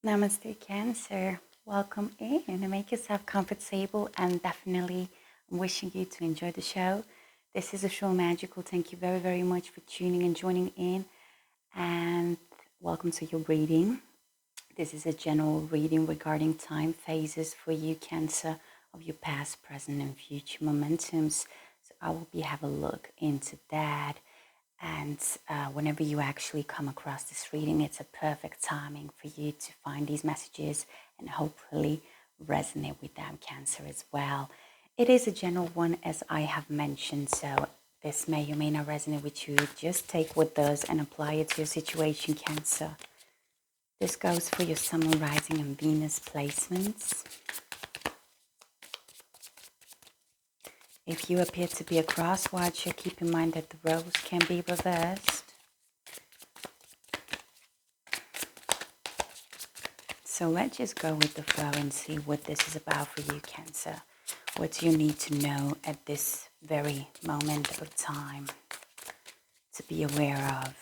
Namaste, Cancer. Welcome in and make yourself comfortable. And definitely, I'm wishing you to enjoy the show. This is Lashroomamagical. Thank you very, very much for tuning and joining in. And welcome to your reading. This is a general reading regarding time phases for you, Cancer, of your past, present, and future momentums. So I will be have a look into that. And whenever you actually come across this reading, it's a perfect timing for you to find these messages and hopefully resonate with them, Cancer, as well. It is a general one, as I have mentioned, so this may or may not resonate with you. Just take what does and apply it to your situation, Cancer. This goes for your Sun, Rising, and Venus placements. If you appear to be a cross-watcher, keep in mind that the roles can be reversed. So let's just go with the flow and see what this is about for you, Cancer. What do you need to know at this very moment of time to be aware of?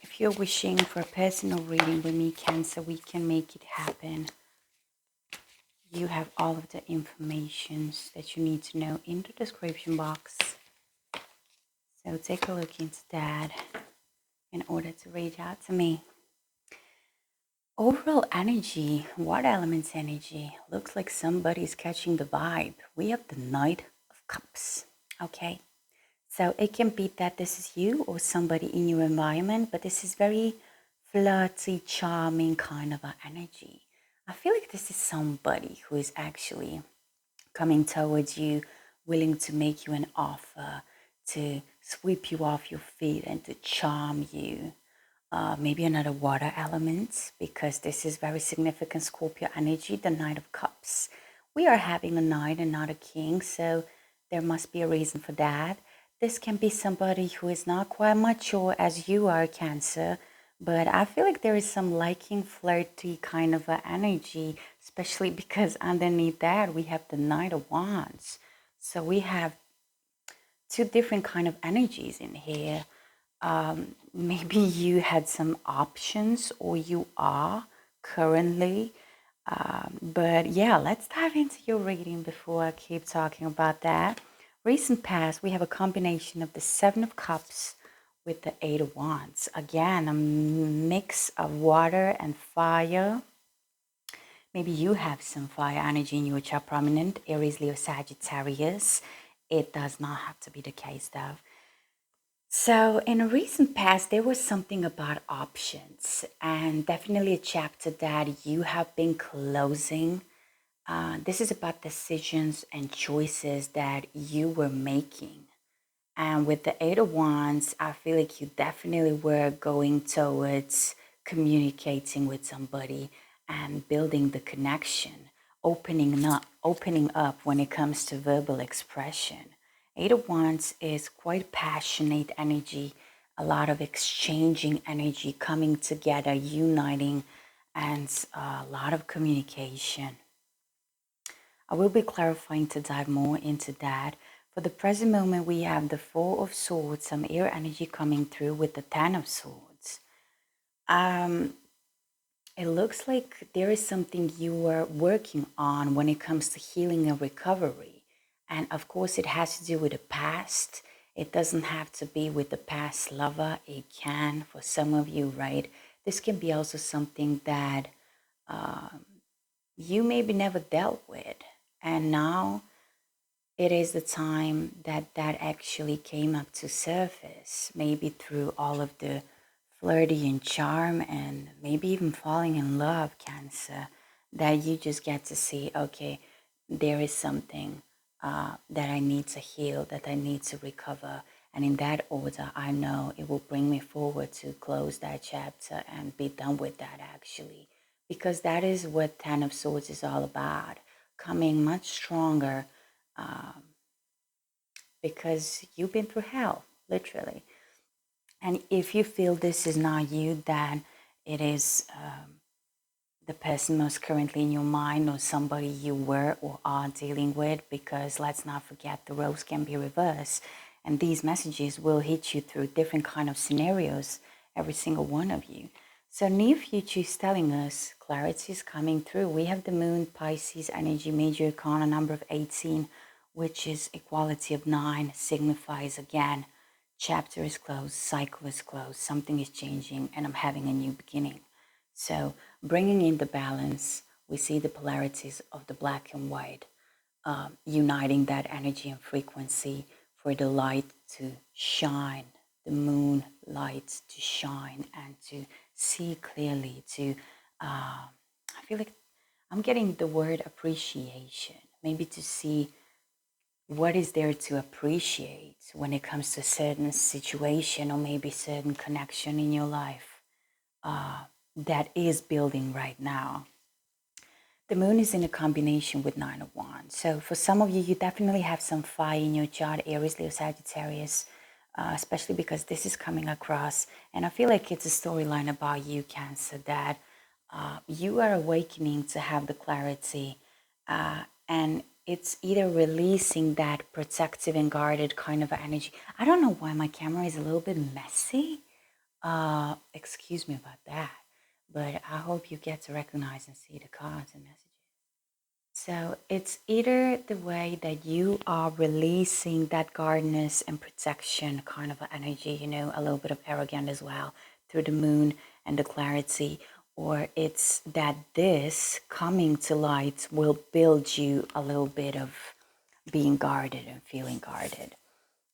If you're wishing for a personal reading with me, Cancer, we can make it happen. You have all of the information that you need to know in the description box. So take a look into that in order to reach out to me. Overall energy, water elements energy, looks like somebody's catching the vibe. We have the Knight of Cups, okay? So it can be that this is you or somebody in your environment, but this is very flirty, charming kind of an energy. I feel like this is somebody who is actually coming towards you, willing to make you an offer, to sweep you off your feet and to charm you. Maybe another water element, because this is very significant Scorpio energy, the Knight of Cups. We are having a knight and not a king, so there must be a reason for that. This can be somebody who is not quite mature as you are, Cancer, but I feel like there is some liking, flirty kind of a energy, especially because underneath that we have the Knight of Wands. So we have two different kind of energies in here. Maybe you had some options, or you are currently. But yeah, let's dive into your reading before I keep talking about that. Recent past, we have a combination of the Seven of Cups with the Eight of Wands. Again, a mix of water and fire. Maybe you have some fire energy in your chart prominent, Aries, Leo, Sagittarius. It does not have to be the case though. So in a recent past, there was something about options, and definitely a chapter that you have been closing. This is about decisions and choices that you were making. And with the Eight of Wands, I feel like you definitely were going towards communicating with somebody and building the connection, opening up when it comes to verbal expression. Eight of Wands is quite passionate energy, a lot of exchanging energy, coming together, uniting, and a lot of communication. I will be clarifying to dive more into that. For the present moment, we have the Four of Swords, some air energy coming through with the Ten of Swords. It looks like there is something you are working on when it comes to healing and recovery. And of course, it has to do with the past. It doesn't have to be with the past lover. It can, for some of you, right? This can be also something that you maybe never dealt with. And now it is the time that that actually came up to surface, maybe through all of the flirty and charm and maybe even falling in love, Cancer, that you just get to see, okay, there is something that I need to heal, that I need to recover. And in that order, I know it will bring me forward to close that chapter and be done with that, actually. Because that is what Ten of Swords is all about, coming much stronger, because you've been through hell, literally. And if you feel this is not you, then it is the person most currently in your mind, or somebody you were or are dealing with, because let's not forget the roles can be reversed. And these messages will hit you through different kind of scenarios, every single one of you. So near future is telling us clarity is coming through. We have the moon, Pisces energy, major arcana number of 18, which is equality of 9, signifies again, chapter is closed, cycle is closed, something is changing, and I'm having a new beginning. So bringing in the balance, we see the polarities of the black and white, uniting that energy and frequency for the light to shine, the moon light to shine and to see clearly, to, I feel like I'm getting the word appreciation, maybe to see what is there to appreciate when it comes to a certain situation or maybe certain connection in your life that is building right now. The moon is in a combination with 9 of Wands. So for some of you, you definitely have some fire in your chart, Aries, Leo, Sagittarius, especially because this is coming across. And I feel like it's a storyline about you, Cancer, that you are awakening to have the clarity. And it's either releasing that protective and guarded kind of energy. I don't know why my camera is a little bit messy. Excuse me about that. But I hope you get to recognize and see the cards and messages. So it's either the way that you are releasing that guardedness and protection kind of energy, you know, a little bit of arrogant as well through the moon and the clarity, or it's that this coming to light will build you a little bit of being guarded and feeling guarded.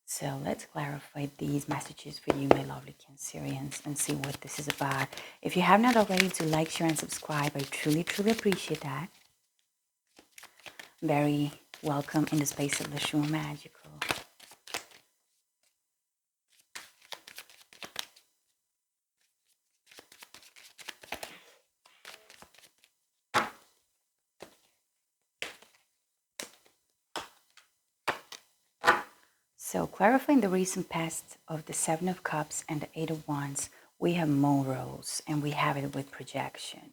So let's clarify these messages for you, my lovely Cancerians, and see what this is about. If you have not already, to like, share, and subscribe. I truly, truly appreciate that. Very welcome in the space of Lashroomamagical. So clarifying the recent past of the Seven of Cups and the Eight of Wands, we have more roles, and we have it with projection.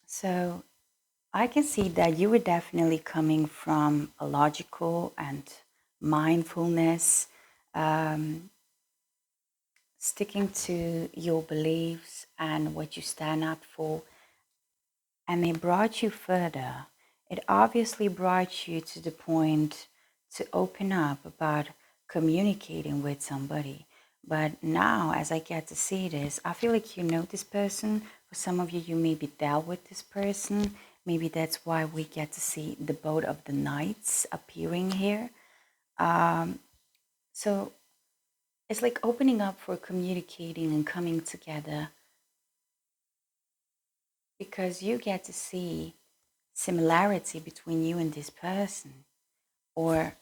So I can see that you were definitely coming from a logical and mindfulness, sticking to your beliefs and what you stand up for, and it brought you further. It obviously brought you to the point to open up about communicating with somebody. But now, as I get to see this, I feel like you know this person. For some of you, you maybe dealt with this person. Maybe that's why we get to see the boat of the knights appearing here. So it's like opening up for communicating and coming together, because you get to see similarity between you and this person, or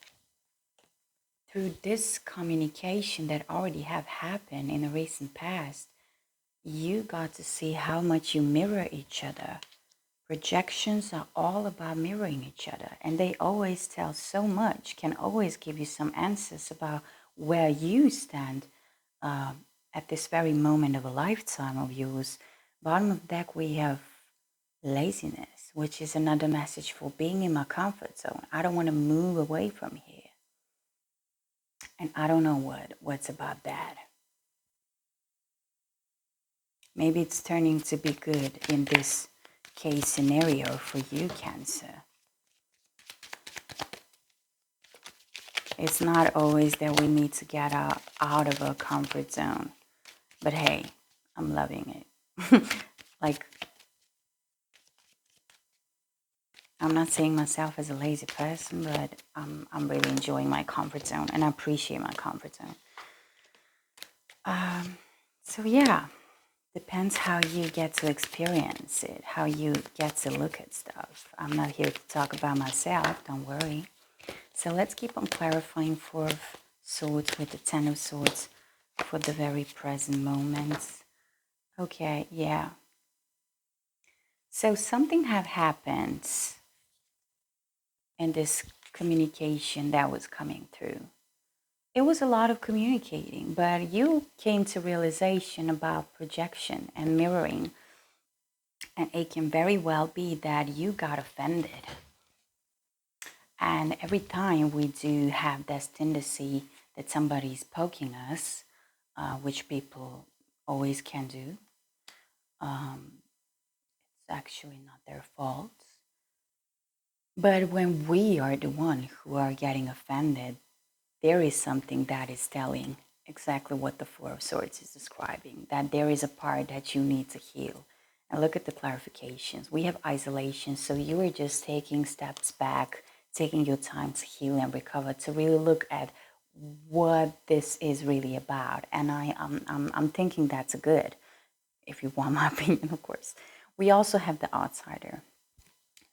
through this communication that already have happened in the recent past, you got to see how much you mirror each other. Projections are all about mirroring each other, and they always tell so much, can always give you some answers about where you stand at this very moment of a lifetime of yours. Bottom of the deck, we have laziness, which is another message for being in my comfort zone. I don't want to move away from here. And I don't know what's about that. Maybe it's turning to be good in this case scenario for you, Cancer. It's not always that we need to get out of our comfort zone. But hey, I'm loving it. Like, I'm not seeing myself as a lazy person, but I'm really enjoying my comfort zone, and I appreciate my comfort zone. So yeah, depends how you get to experience it, how you get to look at stuff. I'm not here to talk about myself, don't worry. So let's keep on clarifying Four of Swords with the Ten of Swords for the very present moments. Okay, yeah. So something have happened in this communication that was coming through. It was a lot of communicating, but you came to realization about projection and mirroring. And it can very well be that you got offended. And every time we do have this tendency that somebody's poking us, which people always can do, it's actually not their fault. But when we are the one who are getting offended, there is something that is telling exactly what the Four of Swords is describing, that there is a part that you need to heal. And look at the clarifications. We have isolation, so you are just taking steps back, taking your time to heal and recover, to really look at what this is really about. And I'm thinking that's good, if you want my opinion, of course. We also have the outsider.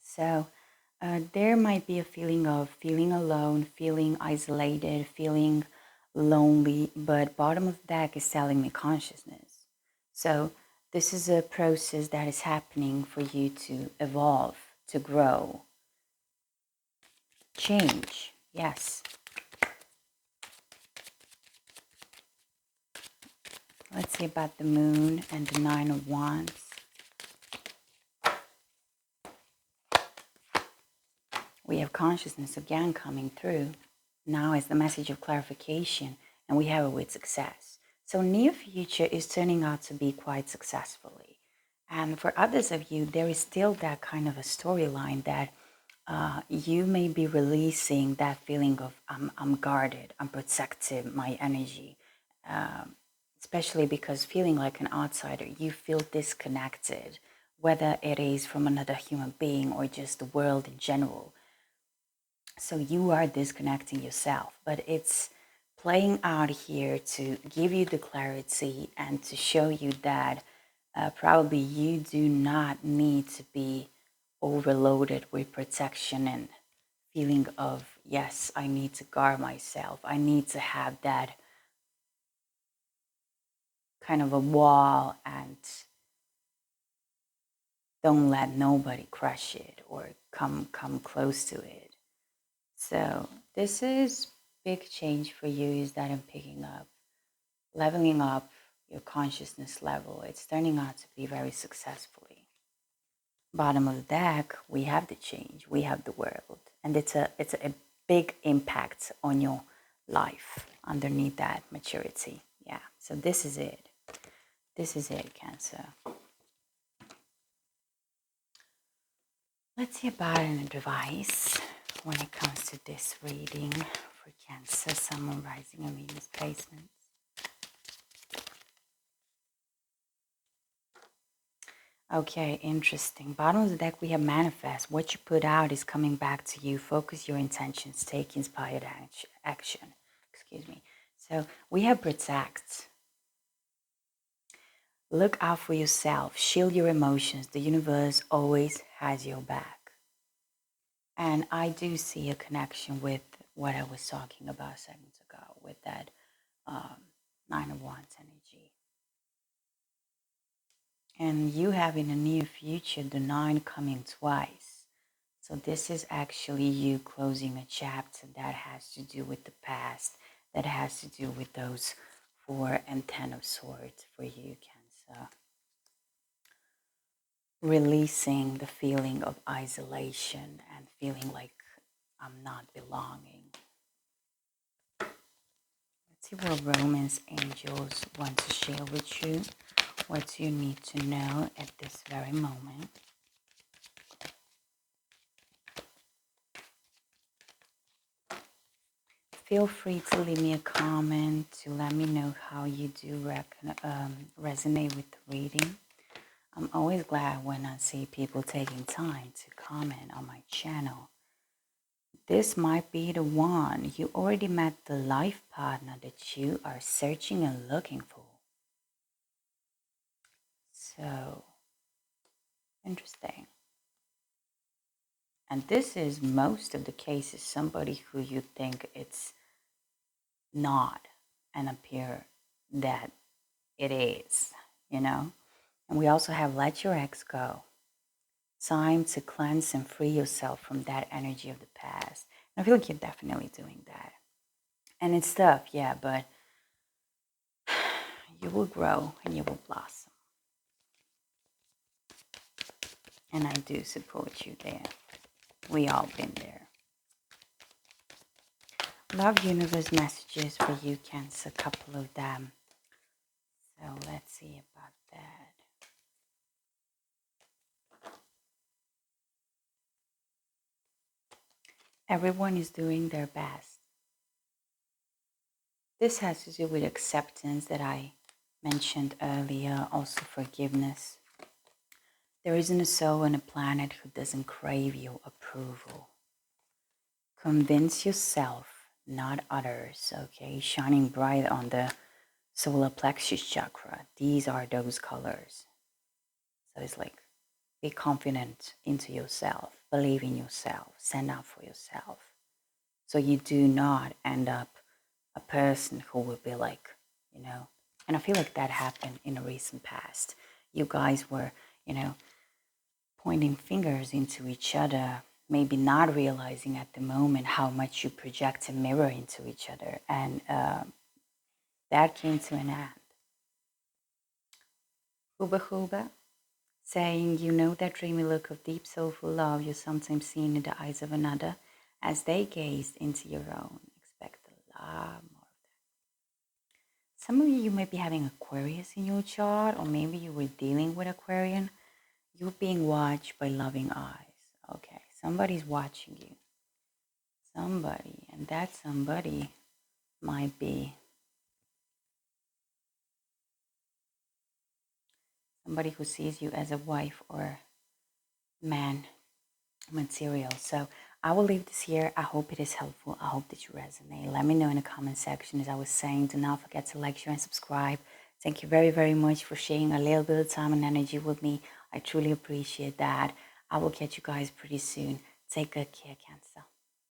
So there might be a feeling of feeling alone, feeling isolated, feeling lonely, but bottom of the deck is telling me consciousness. So this is a process that is happening for you to evolve, to grow, change. Yes. Let's see about the moon and the Nine of Wands. We have consciousness again coming through. Now is the message of clarification, and we have it with success. So near future is turning out to be quite successfully. And for others of you, there is still that kind of a storyline that you may be releasing that feeling of I'm guarded, I'm protective, my energy. Especially because feeling like an outsider, you feel disconnected, whether it is from another human being or just the world in general. So you are disconnecting yourself, but it's playing out here to give you the clarity and to show you that probably you do not need to be overloaded with protection and feeling of, yes, I need to guard myself. I need to have that kind of a wall and don't let nobody crush it or come close to it. So this is big change for you, is that I'm picking up, leveling up your consciousness level. It's turning out to be very successfully. Bottom of the deck, we have the change, we have the world, and it's a big impact on your life underneath that maturity. Yeah, so this is it. This is it, Cancer. Let's see about an advice when it comes to this reading for Cancer, Sun, Rising, and Venus placements. Okay, interesting. Bottom of the deck, we have manifest. What you put out is coming back to you. Focus your intentions. Take inspired action. Excuse me. So we have protect. Look out for yourself. Shield your emotions. The universe always has your back. And I do see a connection with what I was talking about seconds ago with that Nine of Wands energy. And you have in the near future the 9 coming twice. So this is actually you closing a chapter that has to do with the past, that has to do with those 4 and 10 of Swords for you, Cancer. Releasing the feeling of isolation and feeling like I'm not belonging. Let's see what Romance angels want to share with you. What do you need to know at this very moment? Feel free to leave me a comment to let me know how you do resonate with the reading. I'm always glad when I see people taking time to comment on my channel. This might be the one. You already met the life partner that you are searching and looking for. So, interesting. And this is most of the cases somebody who you think it's not and appear that it is, you know? And we also have let your ex go. Time to cleanse and free yourself from that energy of the past. And I feel like you're definitely doing that. And it's tough, yeah, but you will grow and you will blossom. And I do support you there. We all been there. Love universe messages for you, Cancer, a couple of them. So let's see about that. Everyone is doing their best. This has to do with acceptance that I mentioned earlier, also forgiveness. There isn't a soul on a planet who doesn't crave your approval. Convince yourself, not others, okay? Shining bright on the solar plexus chakra. These are those colors. So it's like, be confident into yourself, believe in yourself, stand up for yourself. So you do not end up a person who will be like, and I feel like that happened in the recent past. You guys were, pointing fingers into each other, maybe not realizing at the moment how much you project a mirror into each other. And that came to an end. Huba Huba, saying, that dreamy look of deep soulful love you sometimes see in the eyes of another as they gazed into your own. Expect a lot more. Some of you might be having Aquarius in your chart, or maybe you were dealing with Aquarian. You're being watched by loving eyes. Okay, somebody's watching you. Somebody, and that somebody might be somebody who sees you as a wife or man material. So I will leave this here. I hope it is helpful. I hope that you resonate. Let me know in the comment section. As I was saying, do not forget to like, share, and subscribe. Thank you very, very much for sharing a little bit of time and energy with me. I truly appreciate that. I will catch you guys pretty soon. Take good care, Cancer.